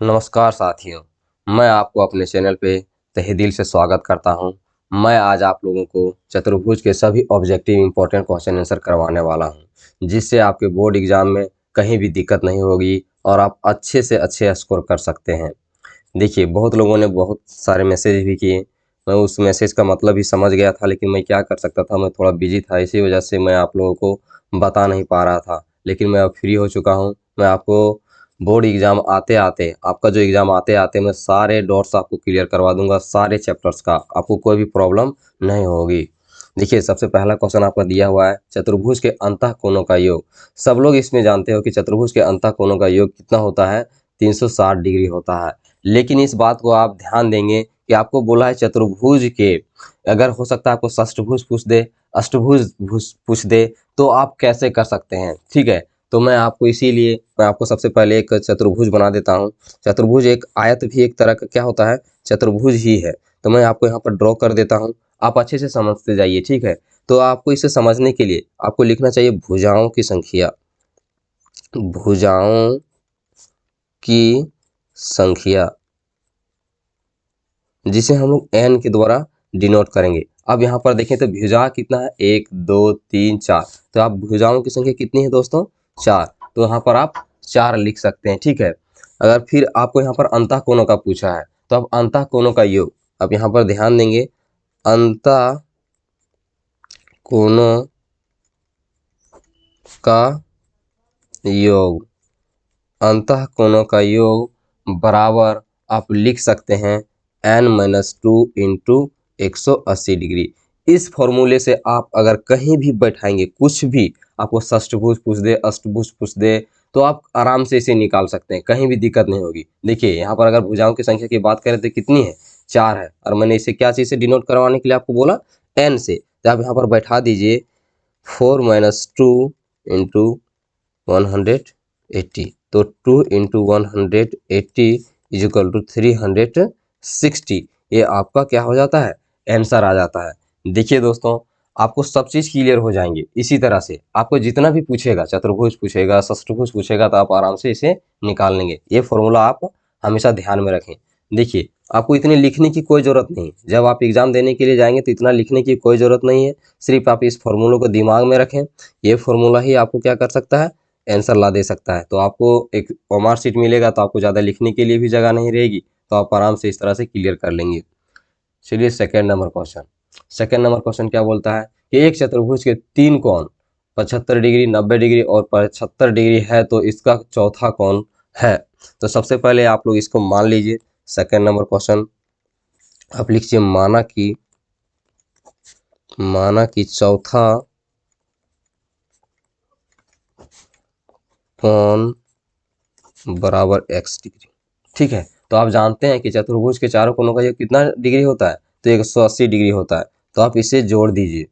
नमस्कार साथियों, मैं आपको अपने चैनल पे तहे दिल से स्वागत करता हूं। मैं आज आप लोगों को चतुर्भुज के सभी ऑब्जेक्टिव इंपॉर्टेंट क्वेश्चन आंसर करवाने वाला हूं, जिससे आपके बोर्ड एग्जाम में कहीं भी दिक्कत नहीं होगी और आप अच्छे से अच्छे स्कोर कर सकते हैं। देखिए, बहुत लोगों ने बहुत सारे मैसेज भी किए। मैं उस मैसेज का मतलब ही समझ गया था, लेकिन मैं क्या कर सकता था, मैं थोड़ा बिजी था, इसी वजह से मैं आप लोगों को बता नहीं पा रहा था। लेकिन मैं अब फ्री हो चुका हूँ। मैं आपको बोर्ड एग्ज़ाम आते आते, आपका जो एग्ज़ाम आते आते मैं सारे डॉट्स आपको क्लियर करवा दूंगा, सारे चैप्टर्स का। आपको कोई भी प्रॉब्लम नहीं होगी। देखिए, सबसे पहला क्वेश्चन आपका दिया हुआ है, चतुर्भुज के अंतः कोणों का योग। सब लोग इसमें जानते हो कि चतुर्भुज के अंतः कोणों का योग कितना होता है, 360 डिग्री होता है। लेकिन इस बात को आप ध्यान देंगे कि आपको बोला है चतुर्भुज के, अगर हो सकता है आपको षष्ठभुज पूछ दे, अष्टभुज पूछ दे, तो आप कैसे कर सकते हैं। ठीक है, तो मैं आपको इसीलिए मैं आपको सबसे पहले एक चतुर्भुज बना देता हूं। चतुर्भुज एक आयत भी एक तरह का क्या होता है, चतुर्भुज ही है। तो मैं आपको यहाँ पर ड्रॉ कर देता हूँ, आप अच्छे से समझते जाइए। ठीक है, तो आपको इसे समझने के लिए आपको लिखना चाहिए भुजाओं की संख्या। भुजाओं की संख्या जिसे हम लोग n के द्वारा डिनोट करेंगे। अब यहाँ पर देखें तो भुजा कितना है, 1 2 3 4। तो आप भुजाओं की संख्या कितनी है दोस्तों, 4। तो यहाँ पर आप 4 लिख सकते हैं। ठीक है, अगर फिर आपको यहाँ पर अंतः कोणों का पूछा है, तो अब अंतः कोणों का योग, अब यहाँ पर ध्यान देंगे, अंतः कोणों का योग, अंतः कोणों का योग बराबर आप लिख सकते हैं n-2 इंटू 180 डिग्री। इस फॉर्मूले से आप अगर कहीं भी बैठाएंगे, कुछ भी आपको षष्ठभुज पूछ दे, अष्टभुज पूछ दे, तो आप आराम से इसे निकाल सकते हैं, कहीं भी दिक्कत नहीं होगी। देखिए, यहाँ पर अगर भुजाओं की संख्या की बात करें तो कितनी है, 4 है, और मैंने इसे क्या चीज़ से डिनोट करवाने के लिए आपको बोला, n से। तो आप यहाँ पर बैठा दीजिए 4-2 इंटू 180। तो 2 इंटू 180 इज इक्वल टू 360। ये आपका क्या हो जाता है, आंसर आ जाता है। देखिए दोस्तों, आपको सब चीज़ क्लियर हो जाएंगे। इसी तरह से आपको जितना भी पूछेगा, चतुर्भुज पूछेगा, षष्ठभुज पूछेगा, तो आप आराम से इसे निकाल लेंगे। ये फॉर्मूला आप हमेशा ध्यान में रखें। देखिए, आपको इतने लिखने की कोई ज़रूरत नहीं। जब आप एग्ज़ाम देने के लिए जाएंगे तो इतना लिखने की कोई ज़रूरत नहीं है। सिर्फ आप इस फॉर्मूलों को दिमाग में रखें। ये फॉर्मूला ही आपको क्या कर सकता है, आंसर ला दे सकता है। तो आपको एक ओमार शीट मिलेगा, तो आपको ज़्यादा लिखने के लिए भी जगह नहीं रहेगी, तो आप आराम से इस तरह से क्लियर कर लेंगे। चलिए, second number question. Second number question क्या बोलता है कि एक चतुर्भुज के 3 कोण 75 डिग्री, 90 डिग्री और 75 डिग्री है, तो इसका चौथा कोण है। तो सबसे पहले आप लोग इसको मान लीजिए। सेकेंड नंबर क्वेश्चन आप लिखिए, माना कि चौथा कोण बराबर x डिग्री। ठीक है, तो आप जानते हैं कि चतुर्भुज के चारों कोणों का योग कितना डिग्री होता है, तो 180 डिग्री होता है। तो आप इसे जोड़ दीजिए,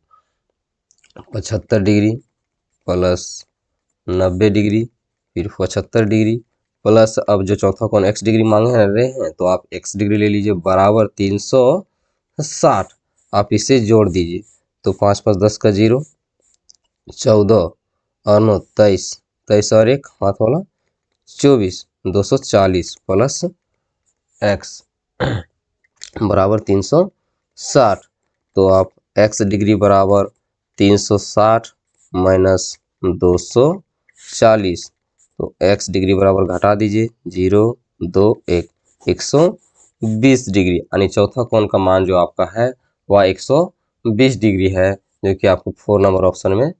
75 डिग्री प्लस 90 डिग्री, फिर 75 डिग्री प्लस, अब जो चौथा कोण x डिग्री मांगे रहे हैं, तो आप x डिग्री ले लीजिए, बराबर 360। आप इसे जोड़ दीजिए, तो 5 5 10 का 0, 14 और 9 23, 23 और 1 हाथ वाला 24, 240 प्लस x बराबर 360। तो आप x डिग्री बराबर 360 माइनस 240, तो x डिग्री बराबर घटा दीजिए 0 2 1, 120 डिग्री। यानी चौथा कोण का मान जो आपका है वह 120 डिग्री है, जो कि आपको 4 नंबर ऑप्शन में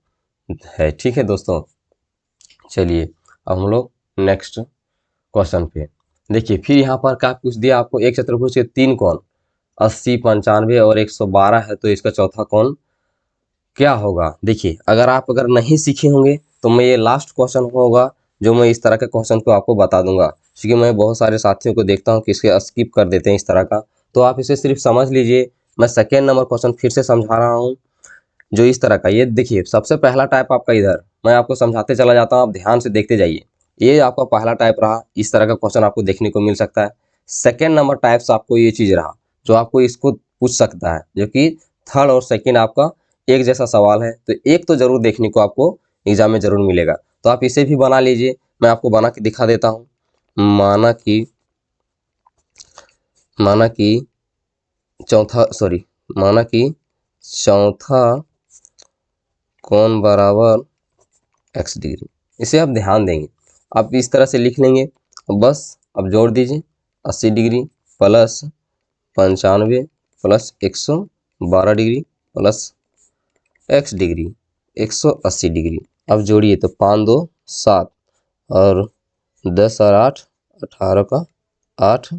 है। ठीक है दोस्तों, चलिए अब हम लोग नेक्स्ट क्वेश्चन पे। देखिए, फिर यहाँ पर क्या पूछ दिया आपको, एक चतुर्भुज के 3 कोण 80 95 और 112 है, तो इसका चौथा कोण क्या होगा। देखिए, अगर नहीं सीखे होंगे तो मैं ये लास्ट क्वेश्चन होगा जो मैं इस तरह के क्वेश्चन को आपको बता दूंगा, क्योंकि मैं बहुत सारे साथियों को देखता हूँ कि इसके स्किप कर देते हैं इस तरह का। तो आप इसे सिर्फ समझ लीजिए। मैं सेकेंड नंबर क्वेश्चन फिर से समझा रहा हूँ, जो इस तरह का, ये देखिए, सबसे पहला टाइप आपका इधर, मैं आपको समझाते चला जाता हूँ, आप ध्यान से देखते जाइए। ये आपका पहला टाइप रहा, इस तरह का क्वेश्चन आपको देखने को मिल सकता है। सेकेंड नंबर टाइप्स आपको ये चीज़ रहा, जो आपको इसको पूछ सकता है, जो कि थर्ड और सेकेंड आपका एक जैसा सवाल है। तो एक तो जरूर देखने को आपको एग्जाम में जरूर मिलेगा। तो आप इसे भी बना लीजिए, मैं आपको बना के दिखा देता हूँ। माना कि माना कि चौथा कोण बराबर x डिग्री। इसे आप ध्यान देंगे, आप इस तरह से लिख लेंगे। बस अब जोड़ दीजिए 80 degree plus 95 plus 112 degree plus x degree 180 degree. अब जोड़िए तो 5 2 7 और 10 और 8 18 का 8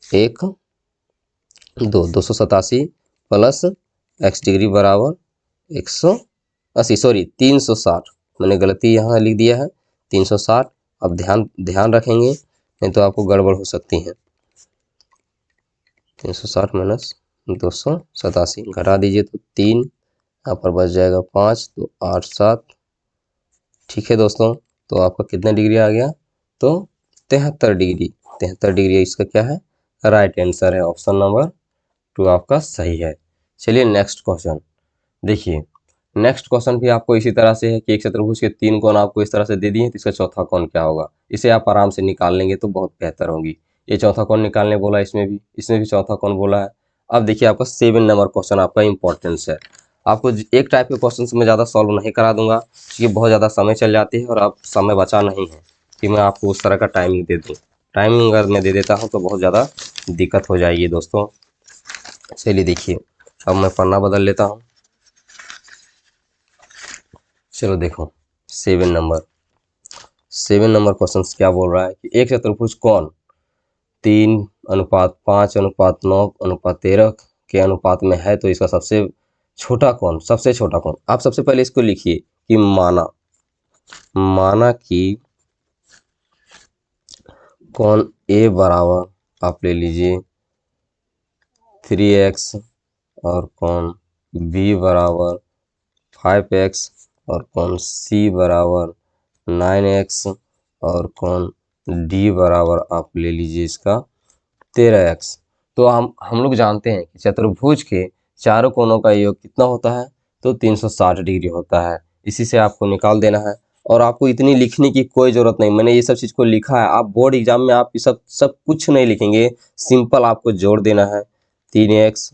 1 2 287 प्लस x डिग्री बराबर 180 सॉरी 360, मैंने गलती यहाँ लिख दिया है 360। अब ध्यान रखेंगे नहीं तो आपको गड़बड़ हो सकती है। 360 माइनस 287 घटा दीजिए तो 3, यहाँ पर बच जाएगा 5 तो 8 7। ठीक है दोस्तों, तो आपका कितना डिग्री आ गया? तो 73 डिग्री। 73 डिग्री इसका क्या है? राइट आंसर है। ऑप्शन नंबर 2 आपका सही है। चलिए नेक्स्ट क्वेश्चन देखिए। नेक्स्ट क्वेश्चन भी आपको इसी तरह से है कि एक चतुर्भुज के 3 कोण आपको इस तरह से दे दिए, तो इसका चौथा कोण क्या होगा? इसे आप आराम से निकाल लेंगे तो बहुत बेहतर होगी। ये चौथा कोण निकालने बोला, इसमें भी चौथा कोण बोला है। अब देखिए आपका 7 नंबर क्वेश्चन आपका इंपॉर्टेंस है। आपको एक टाइप के क्वेश्चन में ज़्यादा सॉल्व नहीं करा दूंगा क्योंकि बहुत ज़्यादा समय चल जाती है और आप समय बचा नहीं है कि मैं आपको उस तरह का टाइमिंग दे दूँ। टाइमिंग अगर मैं दे देता हूँ तो बहुत ज़्यादा दिक्कत हो जाएगी दोस्तों। चलिए देखिए, अब मैं पन्ना बदल लेता हूँ। चलो देखो 7 नंबर क्वेश्चन क्या बोल रहा है कि एक चतुर्भुज कोण 3:5:9:13 के अनुपात में है, तो इसका सबसे छोटा कोण आप सबसे पहले इसको लिखिए कि माना कि कोण ए बराबर आप ले लीजिए 3x और कोण बी बराबर 5x और कोण सी बराबर 9x और कोण डी बराबर आप ले लीजिए इसका 13x। तो हम लोग जानते हैं कि चतुर्भुज के चारों कोणों का योग कितना होता है? तो 360 डिग्री होता है। इसी से आपको निकाल देना है और आपको इतनी लिखने की कोई ज़रूरत नहीं। मैंने ये सब चीज़ को लिखा है, आप बोर्ड एग्जाम में आप ये सब कुछ नहीं लिखेंगे, सिंपल आपको जोड़ देना है। 3x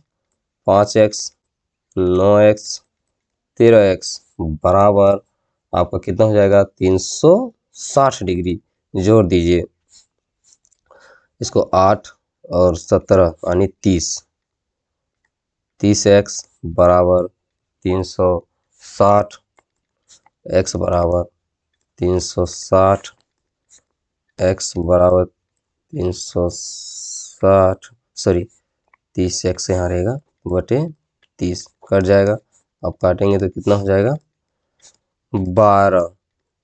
5x 9x 13x बराबर आपका कितना हो जाएगा? 360 डिग्री। जोड़ दीजिए इसको 8 और 17 यानी 30x बराबर 360, x बराबर 360, x बराबर 360 सॉरी 30x यहाँ रहेगा बटे 30 कट जाएगा। अब काटेंगे तो कितना हो जाएगा? 12।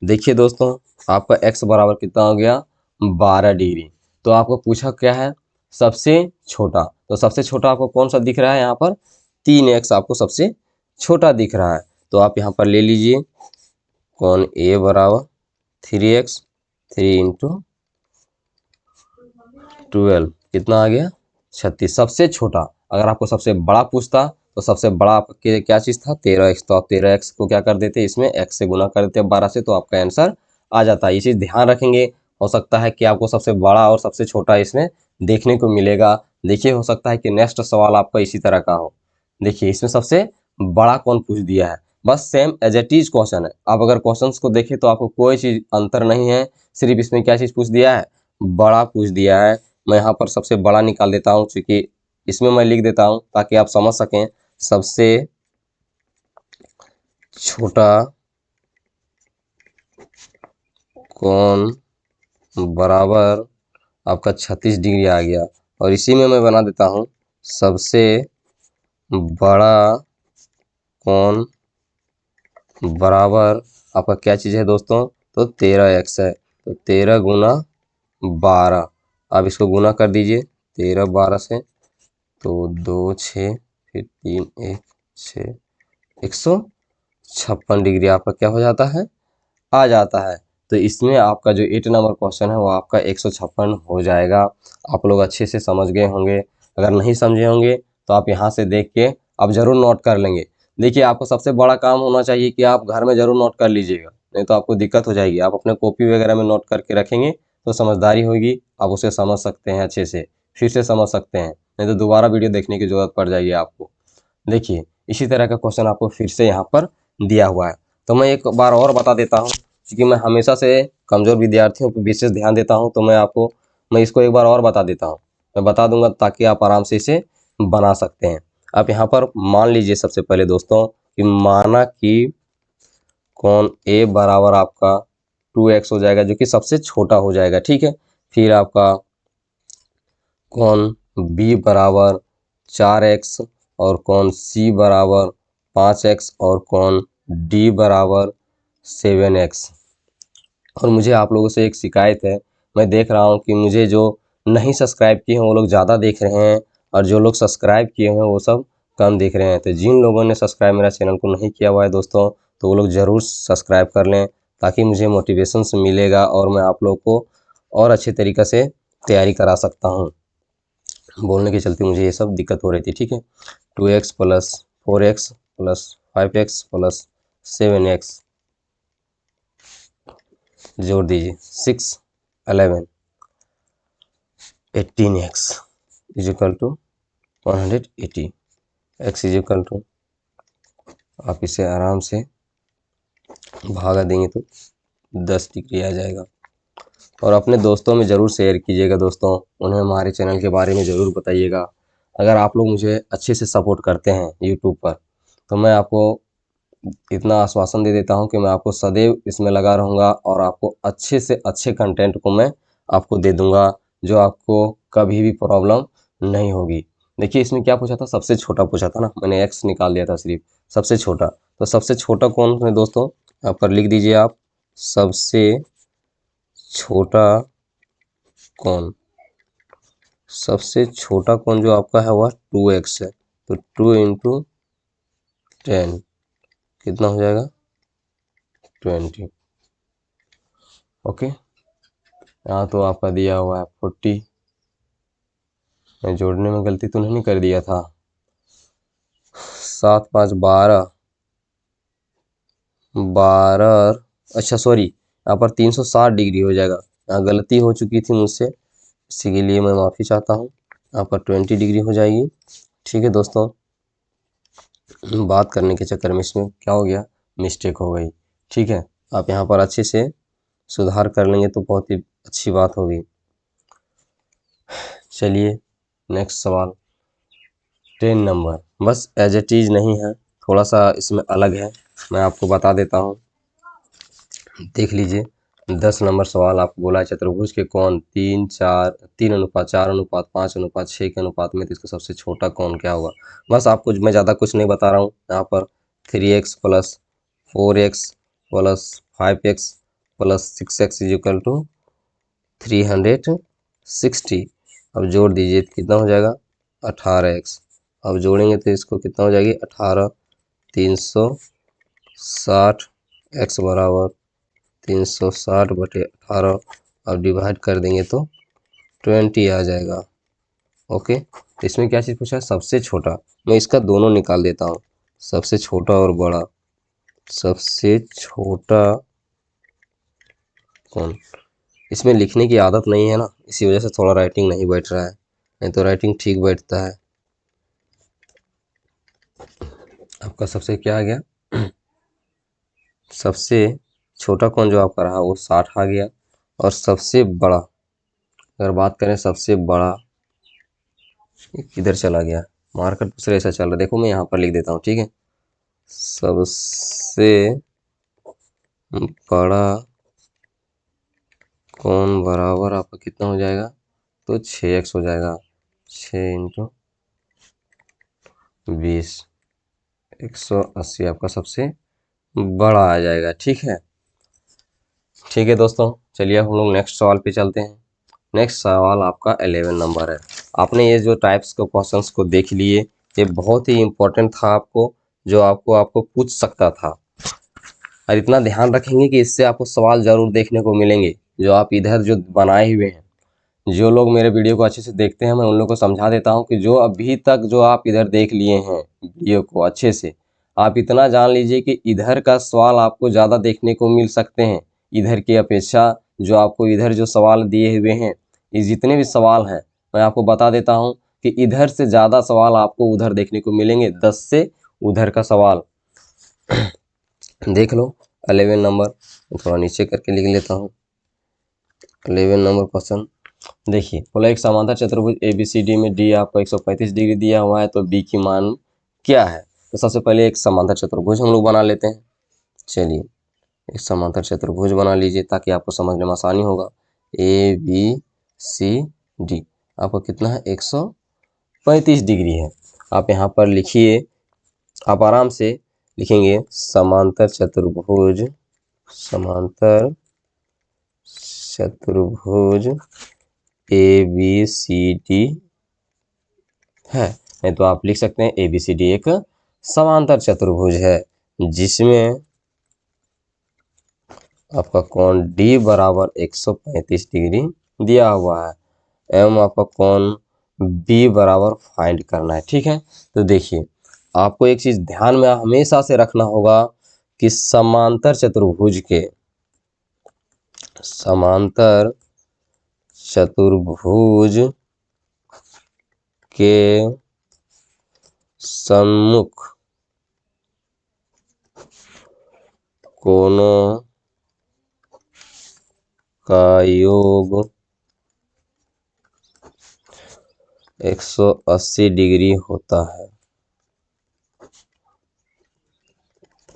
देखिए दोस्तों, आपका x बराबर कितना हो गया? 12 डिग्री। तो आपको पूछा क्या है? सबसे छोटा। तो सबसे छोटा आपको कौन सा दिख रहा है? यहाँ पर 3x आपको सबसे छोटा दिख रहा है। तो आप यहाँ पर ले लीजिए कोण a बराबर 3x 3 इंटू 12 कितना आ गया? 36। सबसे छोटा। अगर आपको सबसे बड़ा पूछता तो सबसे बड़ा आपके क्या चीज़ था? 13x। तो आप 13x को क्या कर देते? इसमें x से गुना कर देते 12 से, तो आपका आंसर आ जाता है। ये चीज़ ध्यान रखेंगे। हो सकता है कि आपको सबसे बड़ा और सबसे छोटा इसमें देखने को मिलेगा। देखिए, हो सकता है कि नेक्स्ट सवाल आपका इसी तरह का हो। देखिए, इसमें सबसे बड़ा कौन पूछ दिया है, बस same as it is question है। आप अगर क्वेश्चंस को देखें तो आपको कोई चीज़ अंतर नहीं है, सिर्फ इसमें क्या चीज़ पूछ दिया है? बड़ा पूछ दिया है। मैं यहाँ पर सबसे बड़ा निकाल देता हूँ, क्योंकि इसमें मैं लिख देता हूँ ताकि आप समझ सकें। सबसे छोटा कोण बराबर आपका 36 डिग्री आ गया, और इसी में मैं बना देता हूँ सबसे बड़ा कोण बराबर आपका क्या चीज़ है दोस्तों? तो 13x है। तो 13 गुना 12, अब इसको गुना कर दीजिए 13 12 से, तो 2 6 फिर 3 1 6 156 डिग्री आपका क्या हो जाता है? आ जाता है। तो इसमें आपका जो 8 नंबर क्वेश्चन है वो आपका 156 हो जाएगा। आप लोग अच्छे से समझ गए होंगे। अगर नहीं समझे होंगे तो आप यहाँ से देख के आप ज़रूर नोट कर लेंगे। देखिए, आपको सबसे बड़ा काम होना चाहिए कि आप घर में ज़रूर नोट कर लीजिएगा, नहीं तो आपको दिक्कत हो जाएगी। आप अपने कॉपी वगैरह में नोट करके रखेंगे तो समझदारी होगी, आप उसे समझ सकते हैं अच्छे से। फिर से समझ सकते हैं, नहीं तो दोबारा वीडियो देखने की ज़रूरत पड़ जाएगी आपको। देखिए इसी तरह का क्वेश्चन आपको फिर से यहाँ पर दिया हुआ है। तो मैं एक बार और बता देता हूँ, क्योंकि मैं हमेशा से कमज़ोर विद्यार्थियों पर विशेष ध्यान देता हूँ, तो मैं इसको एक बार और बता देता हूँ। मैं बता दूंगा ताकि आप आराम से इसे बना सकते हैं। आप यहाँ पर मान लीजिए सबसे पहले दोस्तों कि माना कि कोण ए बराबर आपका 2x हो जाएगा, जो कि सबसे छोटा हो जाएगा, ठीक है। फिर आपका कोण बी बराबर 4x और कोण सी बराबर 5x और कोण डी बराबर 7x। और मुझे आप लोगों से एक शिकायत है, मैं देख रहा हूँ कि मुझे जो नहीं सब्सक्राइब किए हैं वो लोग ज़्यादा देख रहे हैं, और जो लोग सब्सक्राइब किए हैं वो सब कम देख रहे हैं। तो जिन लोगों ने सब्सक्राइब मेरा चैनल को नहीं किया हुआ है दोस्तों, तो वो लोग ज़रूर सब्सक्राइब कर लें, ताकि मुझे मोटिवेशन मिलेगा और मैं आप लोग को और अच्छे तरीक़े से तैयारी करा सकता हूँ। बोलने के चलते मुझे ये सब दिक्कत हो रही थी, ठीक है। 2x plus 4x plus 5x plus 7x जोड़ दीजिए 6 11 18x is equal to 180। x is equal to, आप इसे आराम से भागा देंगे तो 10 डिग्री आ जाएगा। और अपने दोस्तों में ज़रूर शेयर कीजिएगा दोस्तों, उन्हें हमारे चैनल के बारे में ज़रूर बताइएगा। अगर आप लोग मुझे अच्छे से सपोर्ट करते हैं यूट्यूब पर, तो मैं आपको इतना आश्वासन दे देता हूं कि मैं आपको सदैव इसमें लगा रहूँगा और आपको अच्छे से अच्छे कंटेंट को मैं आपको दे दूंगा, जो आपको कभी भी प्रॉब्लम नहीं होगी। देखिए इसमें क्या पूछा था, सबसे छोटा पूछा था ना, मैंने x निकाल दिया था सिर्फ, सबसे छोटा। तो सबसे छोटा कौन है दोस्तों, यहाँ पर लिख दीजिए आप, सबसे छोटा कौन। सबसे छोटा कौन जो आपका है वह 2x है, तो 2 × 10 कितना हो जाएगा 20। ओके, यहाँ तो आपका दिया हुआ है 40। मैं जोड़ने में गलती तो नहीं कर दिया था। 7 5 12 12, अच्छा सॉरी, यहाँ पर 360 डिग्री हो जाएगा। यहाँ गलती हो चुकी थी मुझसे, इसी के लिए मैं माफ़ी चाहता हूँ। यहाँ पर 20 डिग्री हो जाएगी, ठीक है दोस्तों। बात करने के चक्कर में इसमें क्या हो गया, मिस्टेक हो गई, ठीक है। आप यहाँ पर अच्छे से सुधार कर लेंगे तो बहुत ही अच्छी बात होगी। चलिए नेक्स्ट सवाल 10 नंबर, बस एज इट इज़ नहीं है, थोड़ा सा इसमें अलग है, मैं आपको बता देता हूँ। देख लीजिए 10 नंबर सवाल आपको बोला है चतुर्भुज के कोण 3:4:5 के अनुपात में, तो इसका सबसे छोटा कोण क्या होगा। बस आपको मैं ज़्यादा कुछ नहीं बता रहा हूँ। यहाँ पर 3x plus 4x plus 5x plus 6x is equal to 360। अब जोड़ दीजिए कितना हो जाएगा 18x। अब जोड़ेंगे तो इसको कितना हो जाएगी 18 360 x बराबर 360/18। अब डिवाइड कर देंगे तो 20 आ जाएगा। ओके, तो इसमें क्या चीज़ पूछा है, सबसे छोटा। मैं इसका दोनों निकाल देता हूँ, सबसे छोटा और बड़ा। सबसे छोटा कौन, इसमें लिखने की आदत नहीं है ना, इसी वजह से थोड़ा राइटिंग नहीं बैठ रहा है, नहीं तो राइटिंग ठीक बैठता है। आपका सबसे क्या आ गया सबसे छोटा कौन जो आपका रहा वो 60 आ गया। और सबसे बड़ा, अगर बात करें सबसे बड़ा, किधर चला गया, मार्कर दूसरे ऐसा चल रहा है, देखो मैं यहाँ पर लिख देता हूँ, ठीक है। सबसे बड़ा कौन बराबर आपका कितना हो जाएगा, तो 6x हो जाएगा। 6 × 20 180 आपका सबसे बड़ा आ जाएगा, ठीक है। ठीक है दोस्तों, चलिए हम लोग नेक्स्ट सवाल पे चलते हैं। नेक्स्ट सवाल आपका 11 नंबर है। आपने ये जो टाइप्स के क्वेश्चंस को देख लिए, ये बहुत ही इम्पोर्टेंट था आपको, जो आपको पूछ सकता था। और इतना ध्यान रखेंगे कि इससे आपको सवाल जरूर देखने को मिलेंगे, जो आप इधर जो बनाए हुए हैं। जो लोग मेरे वीडियो को अच्छे से देखते हैं, मैं उन लोगों को समझा देता हूं कि जो अभी तक जो आप इधर देख लिए हैं वीडियो को अच्छे से, आप इतना जान लीजिए कि इधर का सवाल आपको ज़्यादा देखने को मिल सकते हैं इधर की अपेक्षा। जो आपको इधर जो सवाल दिए हुए हैं, ये जितने भी सवाल हैं मैं आपको बता देता हूं कि इधर से ज़्यादा सवाल आपको उधर देखने को मिलेंगे, 10 से उधर का सवाल देख लो। 11 नंबर थोड़ा नीचे करके लिख लेता हूँ। 11 नंबर क्वेश्चन देखिए, बोला एक समांतर चतुर्भुज ABCD में D आपको 135 डिग्री दिया हुआ है, तो B की मान क्या है। तो सबसे पहले एक समांतर चतुर्भुज हम लोग बना लेते हैं। चलिए एक समांतर चतुर्भुज बना लीजिए ताकि आपको समझने में आसानी होगा। ABCD आपको कितना है, 135 डिग्री है। आप यहाँ पर लिखिए, आप आराम से लिखेंगे समांतर चतुर्भुज, समांतर चतुर्भुज ABCD है। नहीं तो आप लिख सकते हैं ABCD एक समांतर चतुर्भुज है जिसमें आपका कोण D बराबर 135 डिग्री दिया हुआ है एवं आपका कोण B बराबर फाइंड करना है। ठीक है, तो देखिए आपको एक चीज ध्यान में हमेशा से रखना होगा कि समांतर चतुर्भुज के, समांतर चतुर्भुज के सम्मुख कोणों का योग 180 डिग्री होता है।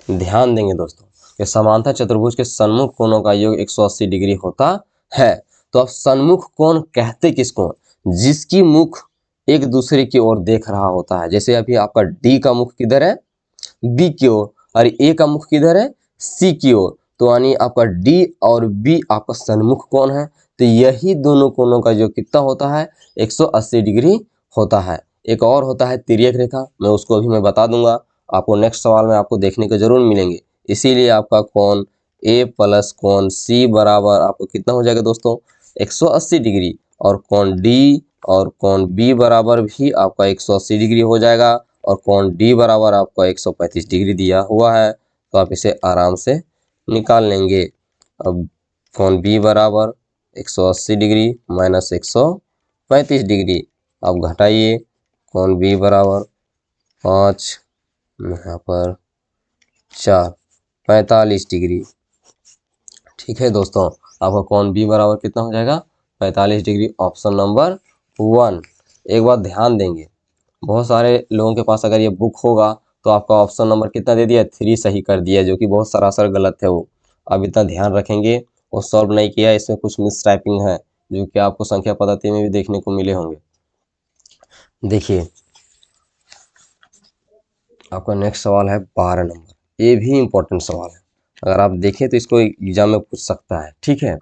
ध्यान देंगे दोस्तों कि समांतर चतुर्भुज के सन्मुख कोणों का योग 180 डिग्री होता है। तो अब सन्मुख कोण कहते किसको, जिसकी मुख एक दूसरे की ओर देख रहा होता है। जैसे अभी आपका D का मुख किधर है, B की ओर, और A का मुख किधर है, C की ओर। तो यानी आपका D और B आपका सन्मुख कोण है। तो यही दोनों कोणों का योग कितना होता है, 180 डिग्री होता है। एक और होता है तिर्यक रेखा, मैं उसको अभी मैं बता दूंगा, आपको नेक्स्ट सवाल में आपको देखने को जरूर मिलेंगे। इसीलिए आपका कोण A प्लस कोण C बराबर आपको कितना हो जाएगा दोस्तों, 180 डिग्री, और कोण D और कोण B बराबर भी आपका 180 डिग्री हो जाएगा, और कोण D बराबर आपका 135 डिग्री दिया हुआ है। तो आप इसे आराम से निकाल लेंगे। अब कोण B बराबर 180 डिग्री माइनस 135 डिग्री, आप घटाइए, कोण B बराबर 5 यहाँ पर 4 45 डिग्री। ठीक है दोस्तों, आपका कोण B बराबर कितना हो जाएगा, 45 डिग्री। Option number 1। एक बात ध्यान देंगे, बहुत सारे लोगों के पास अगर ये बुक होगा तो आपका ऑप्शन नंबर कितना दे दिया, 3 सही कर दिया, जो कि बहुत सरासर गलत है। वो अब इतना ध्यान रखेंगे, वो सॉल्व नहीं किया, इसमें कुछ मिस टाइपिंग है जो कि आपको संख्या पद्धति में भी देखने को मिले होंगे। देखिए आपका नेक्स्ट सवाल है 12 नंबर। ये भी इम्पोर्टेंट सवाल है, अगर आप देखें तो इसको एग्जाम में पूछ सकता है। ठीक है,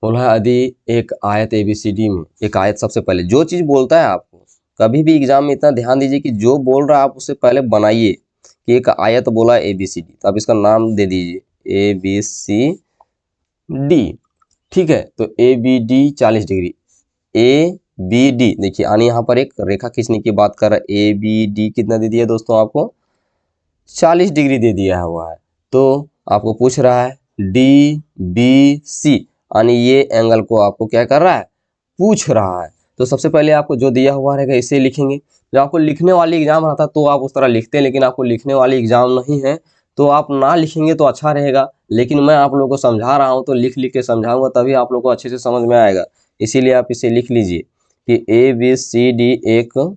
बोला है यदि एक आयत ABCD में, एक आयत सबसे पहले जो चीज़ बोलता है, आपको कभी भी एग्जाम में इतना ध्यान दीजिए कि जो बोल रहा है आप उससे पहले बनाइए कि एक आयत बोला है ABCD, तो आप इसका नाम दे दीजिए ABCD। ठीक है, तो ABD 40 डिग्री, ABD देखिए, यानी यहाँ पर एक रेखा खींचने की बात कर रहा है। ABD कितना दे दिया दोस्तों, आपको 40 डिग्री दे दिया हुआ है। तो आपको पूछ रहा है DBC, यानी ये एंगल को आपको क्या कर रहा है, पूछ रहा है। तो सबसे पहले आपको जो दिया हुआ रहेगा इसे लिखेंगे। जब आपको लिखने वाली एग्जाम रहता तो आप उस तरह लिखते हैं, लेकिन आपको लिखने वाली एग्जाम नहीं है तो आप ना लिखेंगे तो अच्छा रहेगा। लेकिन मैं आप लोगों को समझा रहा हूँ तो लिख लिख के समझाऊंगा, तभी आप लोगों को अच्छे से समझ में आएगा। इसीलिए आप इसे लिख लीजिए कि ABCD एक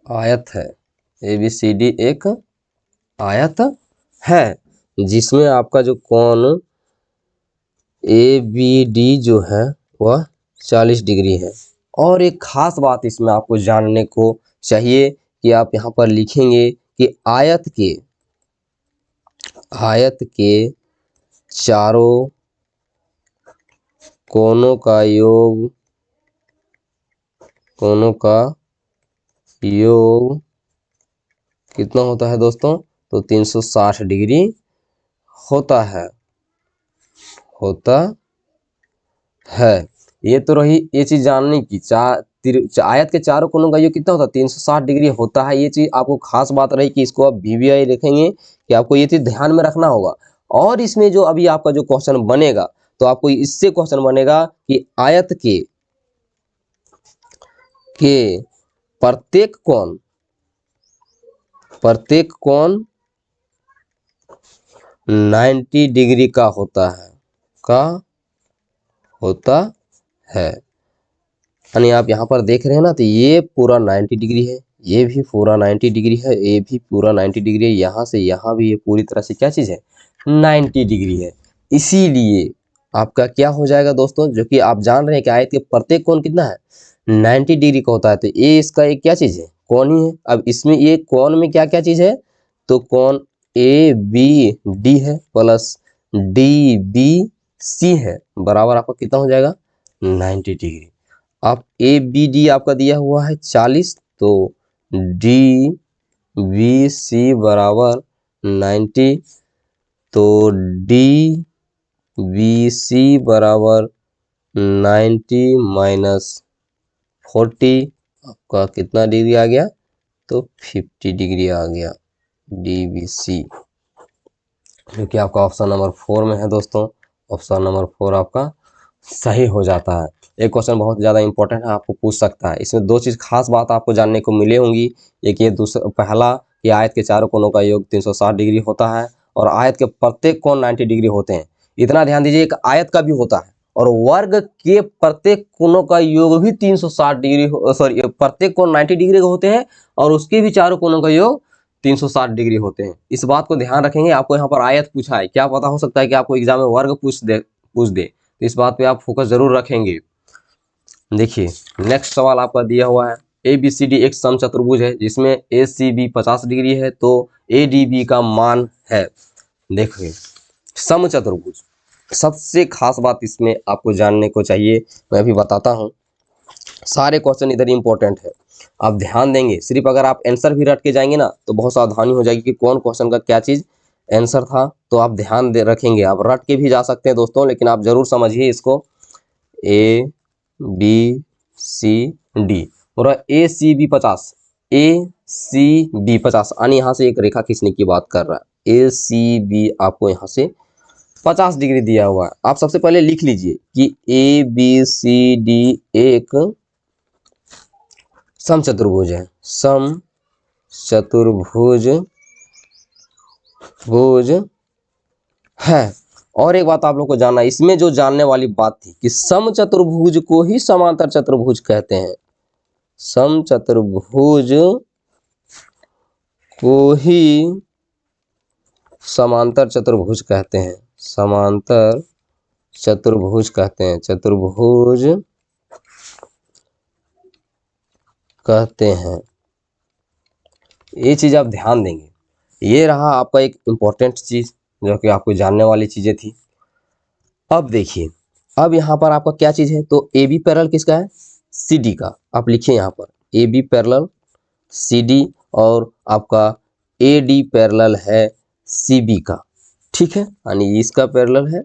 आयत है। ABCD एक आयत है जिसमें आपका जो कोण ABD जो है वह 40 डिग्री है। और एक खास बात इसमें आपको जानने को चाहिए कि आप यहाँ पर लिखेंगे कि आयत के चारों कोणों का योग कितना होता है दोस्तों, तो 360 डिग्री होता है। ये तो रही ये चीज जानने की। आयत के चारों कोनों का योग कितना होता है, 360 डिग्री होता है। ये चीज आपको खास बात रही कि इसको आप VBI लिखेंगे कि आपको ये चीज ध्यान में रखना होगा। और इसमें जो अभी आपका जो क्वेश्चन बनेगा, तो आपको इससे क्वेश्चन बनेगा कि आयत के के प्रत्येक कोण 90 डिग्री का होता है। यानी आप यहाँ पर देख रहे हैं ना, तो ये पूरा 90 डिग्री है, ये भी पूरा 90 डिग्री है, ये भी पूरा 90 डिग्री है, यहाँ से यहाँ भी ये पूरी तरह से क्या चीज़ है, 90 डिग्री है। इसीलिए आपका क्या हो जाएगा दोस्तों, जो कि आप जान रहे हैं कि आयत के प्रत्येक कोण कितना है, 90 डिग्री का होता है। तो ये इसका एक क्या चीज़ है, कोण ही है। अब इसमें ये कोण में क्या क्या चीज़ है, तो कोण ए बी डी है प्लस डी बी सी है, बराबर आपका कितना हो जाएगा, 90 डिग्री। आप ए बी डी आपका दिया हुआ है 40, तो डी बी सी बराबर 90, तो डी बी सी बराबर 90 माइनस 40 आपका कितना डिग्री आ गया, तो 50 डिग्री आ गया डी बी सी, जो कि आपका ऑप्शन नंबर 4 में है दोस्तों। ऑप्शन नंबर 4 आपका सही हो जाता है। एक क्वेश्चन बहुत ज़्यादा इंपॉर्टेंट है, आपको पूछ सकता है। इसमें दो चीज़ खास बात आपको जानने को मिले होंगी। एक ये पहला, ये आयत के चारों कोनों का योग 360 डिग्री होता है और आयत के प्रत्येक कोण 90 डिग्री होते हैं। इतना ध्यान दीजिए, एक आयत का भी होता है और वर्ग के प्रत्येक कोनों का योग भी 360 डिग्री, सॉरी, प्रत्येक कोण 90 डिग्री के होते हैं और उसके भी चारों कोनों का योग 360 डिग्री होते हैं। इस बात को ध्यान रखेंगे। आपको यहाँ पर आयत पूछा है, क्या पता हो सकता है कि आपको एग्जाम में वर्ग पूछ दे। तो इस बात पे आप फोकस जरूर रखेंगे। देखिए नेक्स्ट सवाल आपका दिया हुआ है, ए बी सी डी एक समचतुर्भुज है जिसमें ए सी बी 50 डिग्री है, तो ए डी बी का मान है। देखिए समचतुर्भुज, सबसे खास बात इसमें आपको जानने को चाहिए, मैं अभी बताता हूँ। सारे क्वेश्चन इधर इंपॉर्टेंट है, आप ध्यान देंगे। सिर्फ अगर आप आंसर भी रट के जाएंगे ना, तो बहुत सावधानी हो जाएगी कि कौन क्वेश्चन का क्या चीज़ आंसर था, तो आप ध्यान दे रखेंगे। आप रट के भी जा सकते हैं दोस्तों, लेकिन आप जरूर समझिए इसको। ए बी सी डी और ए सी बी 50, ए सी बी 50, यानी यहाँ से एक रेखा खींचने की बात कर रहा है। ए सी बी आपको यहाँ से 50 डिग्री दिया हुआ है। आप सबसे पहले लिख लीजिए कि ए बी सी डी एक समचतुर्भुज है, समचतुर्भुज है। और एक बात आप लोग को जानना, इसमें जो जानने वाली बात थी कि समचतुर्भुज को ही समांतर चतुर्भुज कहते हैं। समचतुर्भुज को ही समांतर चतुर्भुज कहते हैं, समांतर चतुर्भुज कहते हैं, चतुर्भुज कहते हैं। ये चीज आप ध्यान देंगे। ये रहा आपका एक इम्पोर्टेंट चीज जो कि आपको जानने वाली चीजें थी। अब देखिए, अब यहाँ पर आपका क्या चीज है, तो ए बी पैरेलल किसका है, सी डी का। आप लिखिए यहाँ पर A B parallel C D और आपका ए डी पैरेलल है सी बी का, ठीक है, यानी इसका पैरेलल है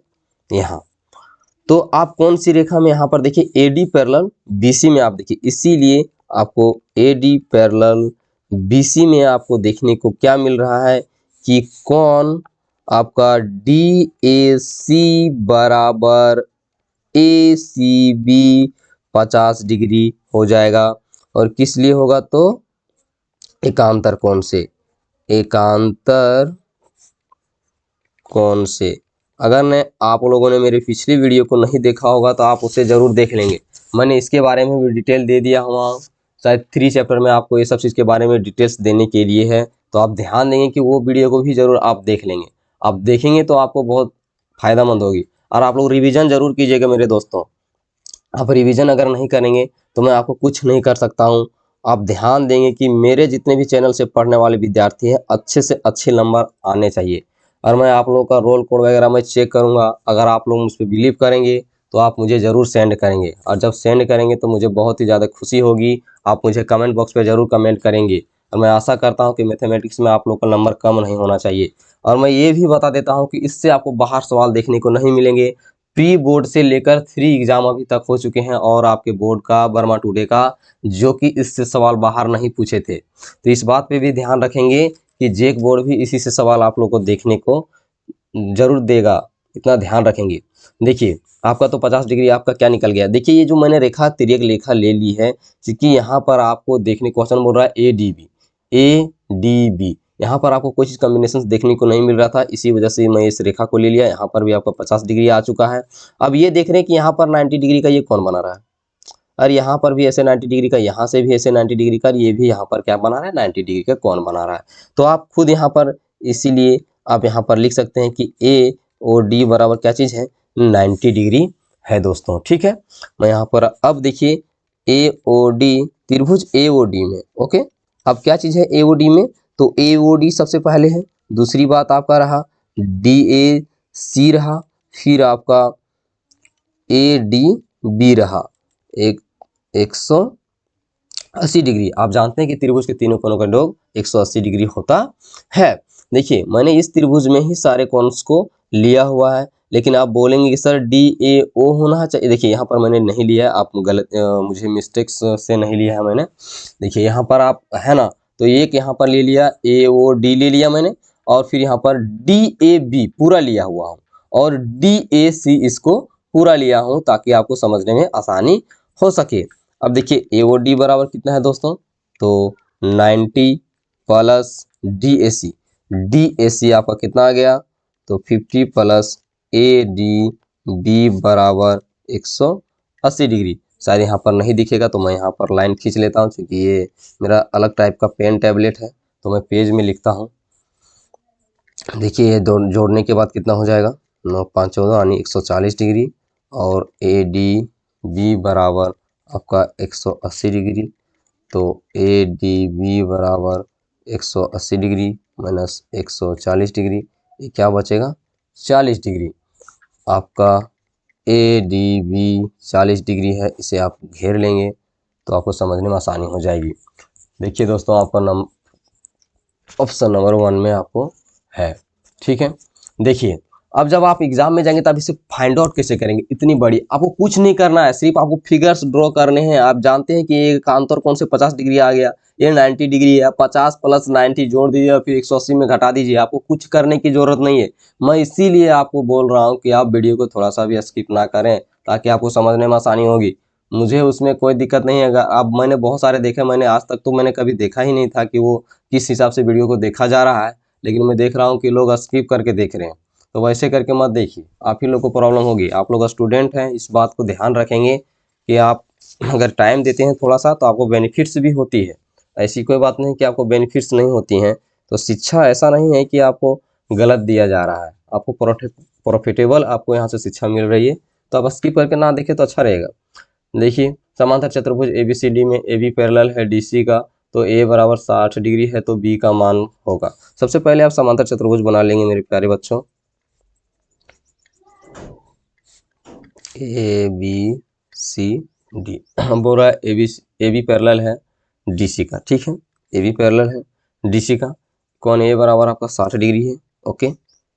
यहाँ। तो आप कौन सी रेखा में यहाँ पर देखिए, A D parallel B C में आप देखिए, इसीलिए आपको A D parallel B C में आपको देखने को क्या मिल रहा है कि कौन आपका डी ए सी बराबर ए सी बी 50 डिग्री हो जाएगा। और किस लिए होगा, तो एकांतर कोण से, एकांतर कोण से। अगर ने आप लोगों ने मेरी पिछली वीडियो को नहीं देखा होगा तो आप उसे ज़रूर देख लेंगे। मैंने इसके बारे में भी डिटेल दे दिया हुआ, शायद 3 चैप्टर में आपको ये सब चीज़ के बारे में डिटेल्स देने के लिए है। तो आप ध्यान देंगे कि वो वीडियो को भी ज़रूर आप देख लेंगे। आप देखेंगे तो आपको बहुत फ़ायदेमंद होगी। और आप लोग रिवीजन ज़रूर कीजिएगा मेरे दोस्तों। आप रिवीजन अगर नहीं करेंगे तो मैं आपको कुछ नहीं कर सकता हूँ। आप ध्यान देंगे कि मेरे जितने भी चैनल से पढ़ने वाले विद्यार्थी हैं, अच्छे से अच्छे नंबर आने चाहिए। और मैं आप लोगों का रोल कोड वगैरह मैं चेक करूँगा। अगर आप लोग मुझ पर बिलीव करेंगे तो आप मुझे ज़रूर सेंड करेंगे, और जब सेंड करेंगे तो मुझे बहुत ही ज़्यादा खुशी होगी। आप मुझे कमेंट बॉक्स पे ज़रूर कमेंट करेंगे। और मैं आशा करता हूँ कि मैथमेटिक्स में आप लोग का नंबर कम नहीं होना चाहिए। और मैं ये भी बता देता हूँ कि इससे आपको बाहर सवाल देखने को नहीं मिलेंगे। प्री बोर्ड से लेकर 3 एग्जाम अभी तक हो चुके हैं और आपके बोर्ड का, वर्मा टुडे का, जो कि इससे सवाल बाहर नहीं पूछे थे। तो इस बात पे भी ध्यान रखेंगे कि जेक बोर्ड भी इसी से सवाल आप लोग को देखने को जरूर देगा, इतना ध्यान रखेंगे। देखिए आपका तो 50 डिग्री आपका क्या निकल गया। देखिए ये जो मैंने रेखा तिर्यक रेखा ले ली है, क्योंकि यहाँ पर आपको देखने क्वेश्चन बोल रहा है ए डी बी, यहाँ पर आपको कोई चीज़ कॉम्बिनेशन देखने को नहीं मिल रहा था, इसी वजह से मैं इस रेखा को ले लिया। यहाँ पर भी आपका 50 डिग्री आ चुका है। अब ये देख रहे हैं कि यहाँ पर 90 डिग्री का ये कौन बना रहा है, और यहाँ पर भी ऐसे 90 डिग्री का, यहाँ से भी ऐसे 90 डिग्री का, ये भी यहाँ पर क्या बना रहा है 90 डिग्री का कौन बना रहा है। तो आप खुद यहाँ पर, इसीलिए आप यहाँ पर लिख सकते हैं कि ए और डी बराबर क्या चीज़ है 90 डिग्री है दोस्तों। ठीक है, मैं यहाँ पर अब देखिए ए ओ डी, त्रिभुज ए ओ डी में, ओके, अब क्या चीज़ है ए ओ डी में, तो ए ओ डी सबसे पहले है, दूसरी बात आपका रहा डी ए सी रहा, फिर आपका ए डी बी रहा, एक 180 डिग्री। आप जानते हैं कि त्रिभुज के तीनों कोनों का योग 180 डिग्री होता है। देखिए मैंने इस त्रिभुज में ही सारे कोन्स को लिया हुआ है, लेकिन आप बोलेंगे कि सर डी ए ओ होना चाहिए। देखिए यहाँ पर मैंने नहीं लिया है, आप गलत मुझे मिस्टेक्स से नहीं लिया है मैंने। देखिए यहाँ पर आप है ना, तो एक यहाँ पर ले लिया ए ओ डी ले लिया मैंने, और फिर यहाँ पर डी ए बी पूरा लिया हुआ हूँ, और डी ए सी इसको पूरा लिया हूँ, ताकि आपको समझने में आसानी हो सके। अब देखिए ए ओ डी बराबर कितना है दोस्तों, तो 90 प्लस डी ए सी आपका कितना आ गया, तो 50 प्लस ए डी बी बराबर 180 डिग्री। शायद यहाँ पर नहीं दिखेगा, तो मैं यहाँ पर लाइन खींच लेता हूँ, क्योंकि ये मेरा अलग टाइप का पेन टैबलेट है, तो मैं पेज में लिखता हूँ। देखिए ये जोड़ने के बाद कितना हो जाएगा, 9 5 14 यानी 140 डिग्री, और ए डी बी बराबर आपका 180 डिग्री, तो ए डी बी बराबर 180 डिग्री माइनस 140 डिग्री, ये क्या बचेगा 40 डिग्री। आपका ए डी बी 40 डिग्री है, इसे आप घेर लेंगे तो आपको समझने में आसानी हो जाएगी। देखिए दोस्तों आपका ऑप्शन नंबर 1 में आपको है। ठीक है, देखिए अब जब आप एग्जाम में जाएंगे तब इसे फाइंड आउट कैसे करेंगे, इतनी बड़ी आपको कुछ नहीं करना है, सिर्फ आपको फिगर्स ड्रॉ करने हैं। आप जानते हैं कि ये कांतर कोण से 50 डिग्री आ गया, ये 90 डिग्री है, 50 प्लस 90 जोड़ दीजिए और फिर 180 में घटा दीजिए, आपको कुछ करने की जरूरत नहीं है। मैं इसीलिए आपको बोल रहा हूँ कि आप वीडियो को थोड़ा सा भी स्किप ना करें, ताकि आपको समझने में आसानी होगी। मुझे उसमें कोई दिक्कत नहीं है। अब मैंने बहुत सारे देखे, मैंने आज तक तो मैंने कभी देखा ही नहीं था कि वो किस हिसाब से वीडियो को देखा जा रहा है, लेकिन मैं देख रहा हूँ कि लोग स्किप करके देख रहे हैं। तो वैसे करके मत देखिए, आप ही लोग को प्रॉब्लम होगी। आप लोग स्टूडेंट हैं, इस बात को ध्यान रखेंगे कि आप अगर टाइम देते हैं थोड़ा सा, तो आपको बेनिफिट्स भी होती है। ऐसी कोई बात नहीं कि आपको बेनिफिट्स नहीं होती हैं। तो शिक्षा ऐसा नहीं है कि आपको गलत दिया जा रहा है, आपको प्रॉफिटेबल आपको यहाँ से शिक्षा मिल रही है, तो आप स्किप करके ना देखें तो अच्छा रहेगा। देखिए समांतर चतुर्भुज ए बी सी डी में ए बी पैरेलल है डी सी का, तो ए बराबर 60 डिग्री है, तो बी का मान होगा। सबसे पहले आप समांतर चतुर्भुज बना लेंगे मेरे प्यारे बच्चों, ए बी सी डी बोल रहा है ए बी पैरेलल है डी सी का। ठीक है, ए बी पैरेलल है डी सी का, कौन ए बराबर आपका 60 डिग्री है, ओके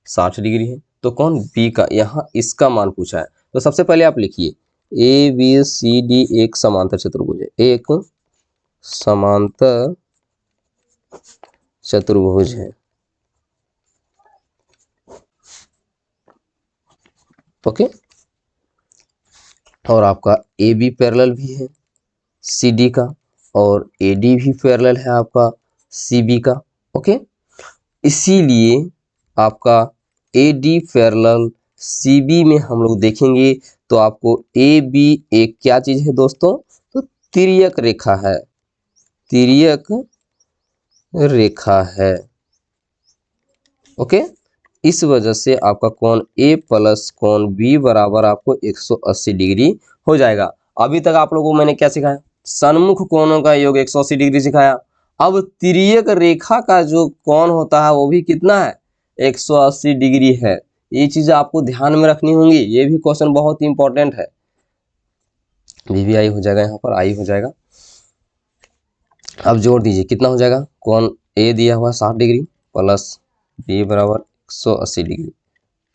60 डिग्री है, तो कौन बी का, यहाँ इसका मान पूछा है। तो सबसे पहले आप लिखिए ए बी सी डी एक समांतर चतुर्भुज है, एक समांतर चतुर्भुज है, ओके। और आपका ए बी पैरेलल भी है सी डी का, और ए डी भी पैरेलल है आपका सी बी का, ओके। इसीलिए आपका A D parallel C B में हम लोग देखेंगे तो आपको ए बी एक क्या चीज है दोस्तों, तो तिर्यक रेखा है, तिर्यक रेखा है, ओके। इस वजह से आपका कोण ए प्लस कोण बी बराबर आपको 180 डिग्री हो जाएगा। अभी तक आप लोगों को मैंने क्या सिखाया, सन्मुख कोणों का योग 180 डिग्री सिखाया। अब तिर्यक रेखा का जो कोण होता है वो भी कितना है 180 डिग्री है। ये चीज आपको ध्यान में रखनी होंगी, ये भी क्वेश्चन बहुत इंपॉर्टेंट है। वीवीआई हो जाएगा, यहाँ पर आई हो जाएगा। अब जोड़ दीजिए कितना हो जाएगा, कोण ए दिया हुआ 60 डिग्री प्लस बी बराबर 180 डिग्री,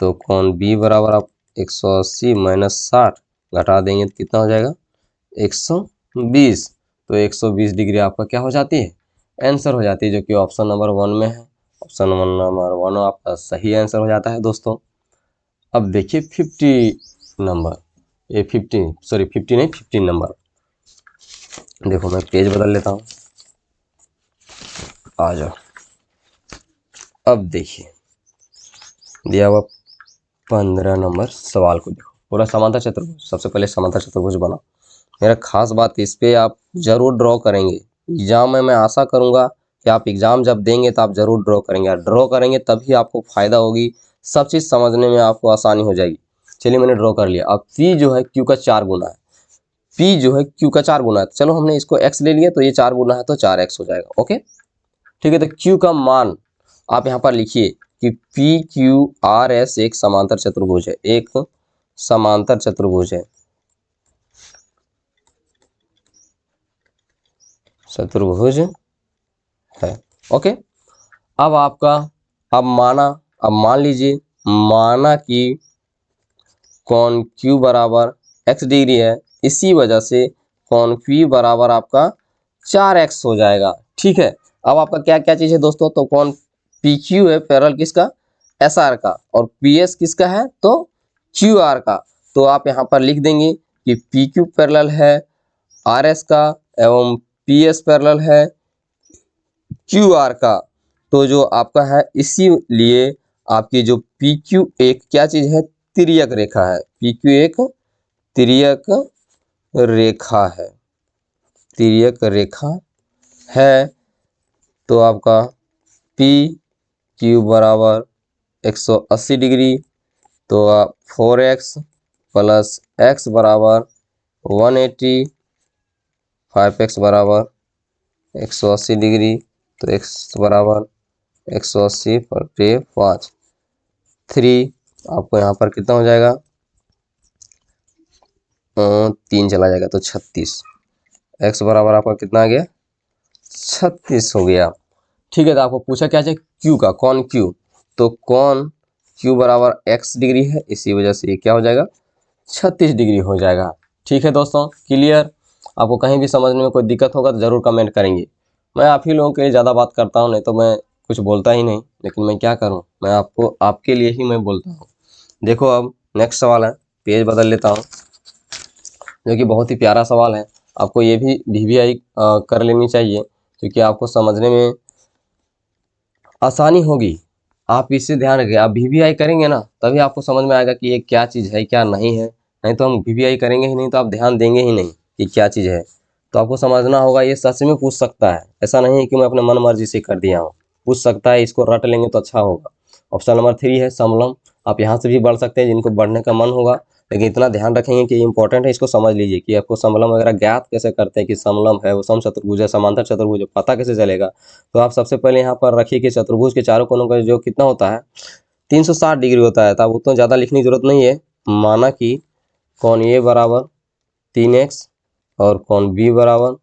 तो कोण बी बराबर आप 180 माइनस 60 घटा देंगे तो कितना हो जाएगा 120, तो 120 डिग्री आपका क्या हो जाती है, आंसर हो जाती है, जो कि ऑप्शन नंबर 1 में है। ऑप्शन नंबर 1 आपका सही आंसर हो जाता है दोस्तों। अब देखिए 50 नंबर, ये 50 नहीं 15 नंबर। देखो मैं पेज बदल लेता हूँ, आ जाओ। अब देखिए दिया हुआ 15 नंबर सवाल को देखो, पूरा समांतर चतुर्भुज। सबसे पहले समांतर चतुर्भुज बना। मेरा खास बात इस पे आप जरूर ड्रॉ करेंगे। एग्जाम में मैं आशा करूंगा कि आप एग्जाम जब देंगे तो आप जरूर ड्रॉ करेंगे, और ड्रॉ करेंगे तभी आपको फायदा होगी, सब चीज़ समझने में आपको आसानी हो जाएगी। चलिए मैंने ड्रॉ कर लिया। अब P जो है Q का 4 गुना है, P जो है Q का 4 गुना है। चलो हमने इसको x ले लिया तो ये 4 गुना है तो 4x हो जाएगा। ओके ठीक है, तो Q का मान आप यहाँ पर लिखिए कि PQRS एक समांतर चतुर्भुज है, एक समांतर चतुर्भुज है, चतुर्भुज है। ओके अब आपका, अब मान लीजिए, माना कि कॉन Q बराबर x डिग्री है, इसी वजह से कॉन P बराबर आपका 4x हो जाएगा। ठीक है, अब आपका क्या क्या चीज़ है दोस्तों, तो कॉन PQ है पैरेलल किसका, SR का, और PS किसका है तो QR का। तो आप यहाँ पर लिख देंगे कि PQ पैरेलल है RS का एवं PS पैरेलल है QR का। तो जो आपका है, इसीलिए आपकी जो PQ एक क्या चीज़ है, तिर्यक रेखा है। PQ एक तिर्यक रेखा है, तिर्यक रेखा है। तो आपका PQ बराबर 180 डिग्री, तो आप 4x प्लस x बराबर 180, 5x बराबर 180 डिग्री, तो x बराबर 180 बटे 5, 3 आपको यहाँ पर कितना हो जाएगा, 3 चला जाएगा तो 36। x बराबर आपका कितना आ गया, 36 हो गया। ठीक है, तो आपको पूछा क्या चाहिए, Q का, कॉन Q। तो कॉन Q बराबर x डिग्री है, इसी वजह से ये क्या हो जाएगा, 36 डिग्री हो जाएगा। ठीक है दोस्तों, क्लियर। आपको कहीं भी समझने में कोई दिक्कत होगा तो ज़रूर कमेंट करेंगे। मैं आप ही लोगों के लिए ज़्यादा बात करता हूँ, नहीं तो मैं कुछ बोलता ही नहीं, लेकिन मैं क्या करूँ, मैं आपको आपके लिए ही मैं बोलता हूँ। देखो अब नेक्स्ट सवाल है, पेज बदल लेता हूँ, जो कि बहुत ही प्यारा सवाल है। आपको ये भी VVI कर लेनी चाहिए, क्योंकि आपको समझने में आसानी होगी। आप इससे ध्यान रखिए, आप VVI करेंगे ना तभी आपको समझ में आएगा कि ये क्या चीज़ है क्या नहीं है। नहीं तो हम VVI करेंगे ही नहीं तो आप ध्यान देंगे ही नहीं कि क्या चीज़ है। तो आपको समझना होगा, ये सच में पूछ सकता है, ऐसा नहीं है कि मैं अपने मन मर्जी से कर दिया हूँ। पूछ सकता है, इसको रट लेंगे तो अच्छा होगा। ऑप्शन नंबर 3 है समलम। आप यहाँ से भी बढ़ सकते हैं जिनको बढ़ने का मन होगा, लेकिन इतना ध्यान रखेंगे कि इंपॉर्टेंट है, इसको समझ लीजिए कि आपको समलम वगैरह ज्ञात कैसे करते हैं कि समलम है वो समचतुर्भुज है, समांतर चतुर्भुज है, पता कैसे चलेगा। तो आप सबसे पहले यहाँ पर रखिए कि चतुर्भुज के चारों कोनों का जो कितना होता है, 360 डिग्री होता है। तो आप उतना ज़्यादा लिखने की जरूरत नहीं है। माना कि कॉन ए बराबर 3x और कॉन बी बराबर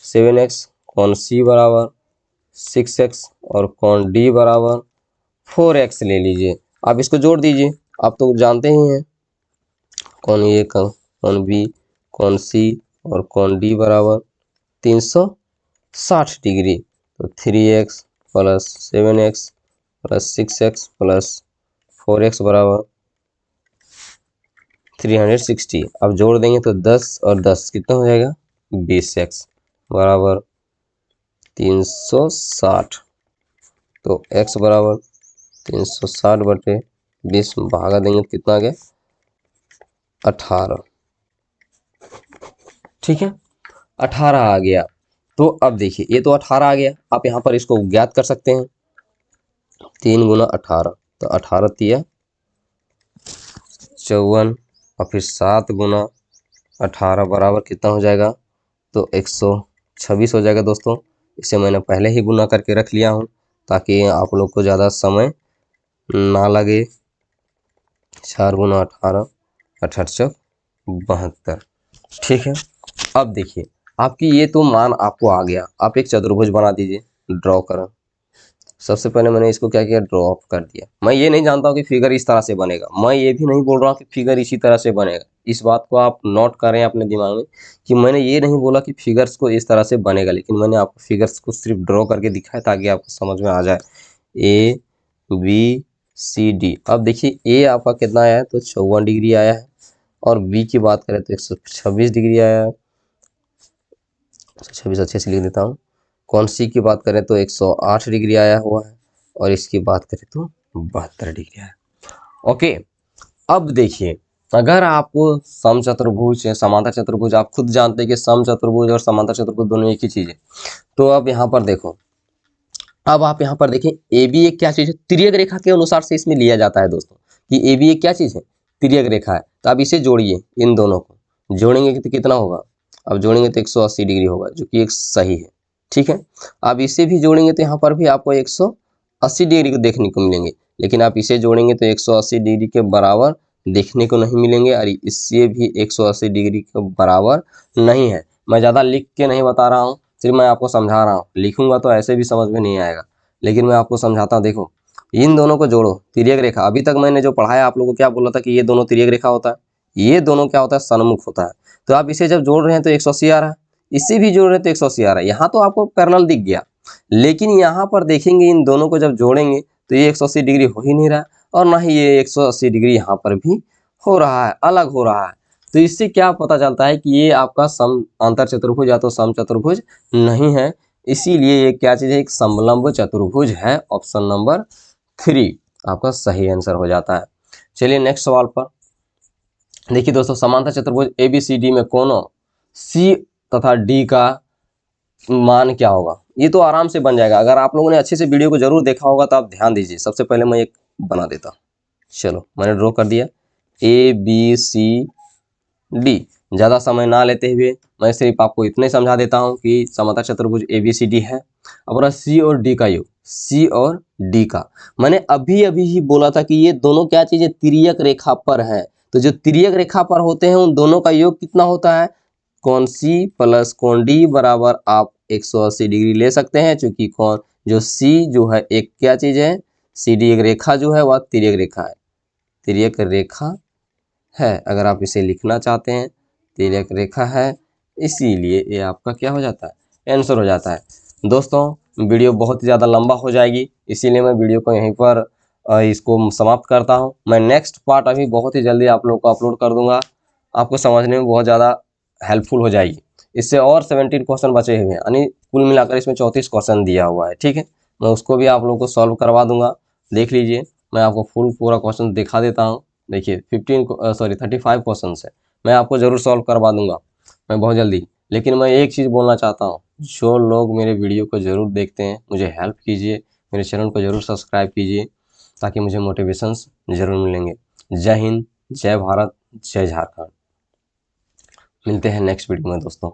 7x, कॉन सी बराबर 6x और कॉन डी बराबर 4x ले लीजिए। आप इसको जोड़ दीजिए, आप तो जानते ही हैं कॉन ए का, कॉन बी, कॉन सी और कॉन डी बराबर 360 डिग्री। तो 3x plus 7x plus 6x plus 4x बराबर 360। अब जोड़ देंगे तो 10 और 10 कितना हो जाएगा, 20x बराबर 360। तो x बराबर 360 बटे 20 भागा देंगे तो कितना आ गया, 18। ठीक है, 18 आ गया। तो अब देखिए ये तो 18 आ गया, आप यहाँ पर इसको ज्ञात कर सकते हैं, 3 गुना 18, तो 18 तिया 54 और फिर 7 गुना 18 बराबर कितना हो जाएगा, तो 126 हो जाएगा दोस्तों। इसे मैंने पहले ही गुना करके रख लिया हूँ ताकि आप लोग को ज़्यादा समय ना लगे। 4 गुना 18, 18 72। ठीक है, अब देखिए आपकी ये तो मान आपको आ गया। आप एक चतुर्भुज बना दीजिए, ड्रॉ करें। सबसे पहले मैंने इसको क्या किया, ड्रॉ ऑफ कर दिया। मैं ये नहीं जानता हूँ कि फिगर इस तरह से बनेगा, मैं ये भी नहीं बोल रहा हूँ कि फिगर इसी तरह से बनेगा। इस बात को आप नोट करें अपने दिमाग में कि मैंने ये नहीं बोला कि फिगर्स को इस तरह से बनेगा, लेकिन मैंने आपको फिगर्स को सिर्फ ड्रॉ करके दिखाया ताकि आपको समझ में आ जाए। A B C D. अब देखिए ए आपका कितना आया है, तो 54 डिग्री आया है, और बी की बात करें तो 126 डिग्री आया है, 126 अच्छे से लिख देता हूँ। कौन सी की बात करें तो 108 डिग्री आया हुआ है, और इसकी बात करें तो 72 डिग्री आया। ओके, अब देखिए अगर आपको समचतुर्भुज या समांतर चतुर्भुज, आप खुद जानते हैं कि समचतुर्भुज और समांतर चतुर्भुज दोनों एक ही चीज है, तो अब यहाँ पर देखो, अब आप यहाँ पर देखें ए बी एक क्या चीज है, तिर्यक रेखा के अनुसार से इसमें लिया जाता है दोस्तों, कि ए बी एक क्या चीज है, तिर्यक रेखा है। तो आप इसे जोड़िए, इन दोनों को जोड़ेंगे तो कितना होगा, अब जोड़ेंगे तो 180 डिग्री होगा, जो कि एक सही है। ठीक है, अब इसे भी जोड़ेंगे तो यहाँ पर भी आपको 180 डिग्री को देखने को मिलेंगे, लेकिन आप इसे जोड़ेंगे तो 180 डिग्री के बराबर देखने को नहीं मिलेंगे, और इससे भी 180 डिग्री के बराबर नहीं है। मैं ज़्यादा लिख के नहीं बता रहा हूँ, सिर्फ मैं आपको समझा रहा हूँ, लिखूंगा तो ऐसे भी समझ में नहीं आएगा, लेकिन मैं आपको समझाता हूँ। देखो, इन दोनों को जोड़ो, तिर्यक रेखा। अभी तक मैंने जो पढ़ाया आप लोगों को क्या बोला था कि ये दोनों तिर्यक रेखा होता है, ये दोनों क्या होता है, सन्मुख होता है। तो आप इसे जब जोड़ रहे हैं तो 180 आ रहा है, इसे भी जोड़ रहे हैं तो 180 आ रहा है। यहाँ तो आपको पैरेलल दिख गया, लेकिन यहाँ पर देखेंगे इन दोनों को जब जोड़ेंगे तो ये 180 डिग्री हो ही नहीं रहा, और ना ही ये 180 डिग्री यहाँ पर भी हो रहा है, अलग हो रहा है। तो इससे क्या पता चलता है कि ये आपका समांतर चतुर्भुज या तो समचतुर्भुज नहीं है, इसीलिए ये क्या चीज है, एक समलंब चतुर्भुज है। ऑप्शन नंबर 3 आपका सही आंसर हो जाता है। चलिए नेक्स्ट सवाल पर देखिए दोस्तों, समांतर चतुर्भुज ABCD में कोनों C तथा D का मान क्या होगा। ये तो आराम से बन जाएगा, अगर आप लोगों ने अच्छे से वीडियो को जरूर देखा होगा तो आप ध्यान दीजिए। सबसे पहले मैं एक बना देता हूँ, चलो मैंने ड्रॉ कर दिया ABCD। ज़्यादा समय ना लेते हुए मैं सिर्फ आपको इतने समझा देता हूँ कि समांतर चतुर्भुज ABCD है। अब रहा C और D का योग, C और D का मैंने अभी अभी ही बोला था कि ये दोनों क्या चीज़ें, तिर्यक रेखा पर है। तो जो तिर्यक रेखा पर होते हैं उन दोनों का योग कितना होता है, कोण C प्लस कोण D बराबर आप 180 डिग्री ले सकते हैं, क्योंकि कोण जो C जो है एक क्या चीज़ है, CD एक रेखा जो है वह तिर्यक रेखा है, तिर्यक रेखा है। अगर आप इसे लिखना चाहते हैं, तिर्यक रेखा है, इसीलिए ये आपका क्या हो जाता है, आंसर हो जाता है। दोस्तों वीडियो बहुत ही ज़्यादा लंबा हो जाएगी, इसीलिए मैं वीडियो को यहीं पर इसको समाप्त करता हूं। मैं नेक्स्ट पार्ट अभी बहुत ही जल्दी आप लोगों को अपलोड कर दूंगा, आपको समझने में बहुत ज़्यादा हेल्पफुल हो जाएगी। इससे और 17 क्वेश्चन बचे हुए हैं, यानी कुल मिलाकर इसमें 34 क्वेश्चन दिया हुआ है। ठीक है, मैं उसको भी आप लोगों को सॉल्व करवा दूंगा, देख लीजिए। मैं आपको फुल पूरा क्वेश्चन दिखा देता हूँ। देखिए 35 क्वेश्चन है, मैं आपको ज़रूर सॉल्व करवा दूंगा मैं बहुत जल्दी। लेकिन मैं एक चीज़ बोलना चाहता हूँ, जो लोग मेरे वीडियो को ज़रूर देखते हैं मुझे हेल्प कीजिए, मेरे चैनल को ज़रूर सब्सक्राइब कीजिए, ताकि मुझे मोटिवेशंस ज़रूर मिलेंगे। जय हिंद, जय भारत, जय झारखंड। मिलते हैं नेक्स्ट वीडियो में दोस्तों।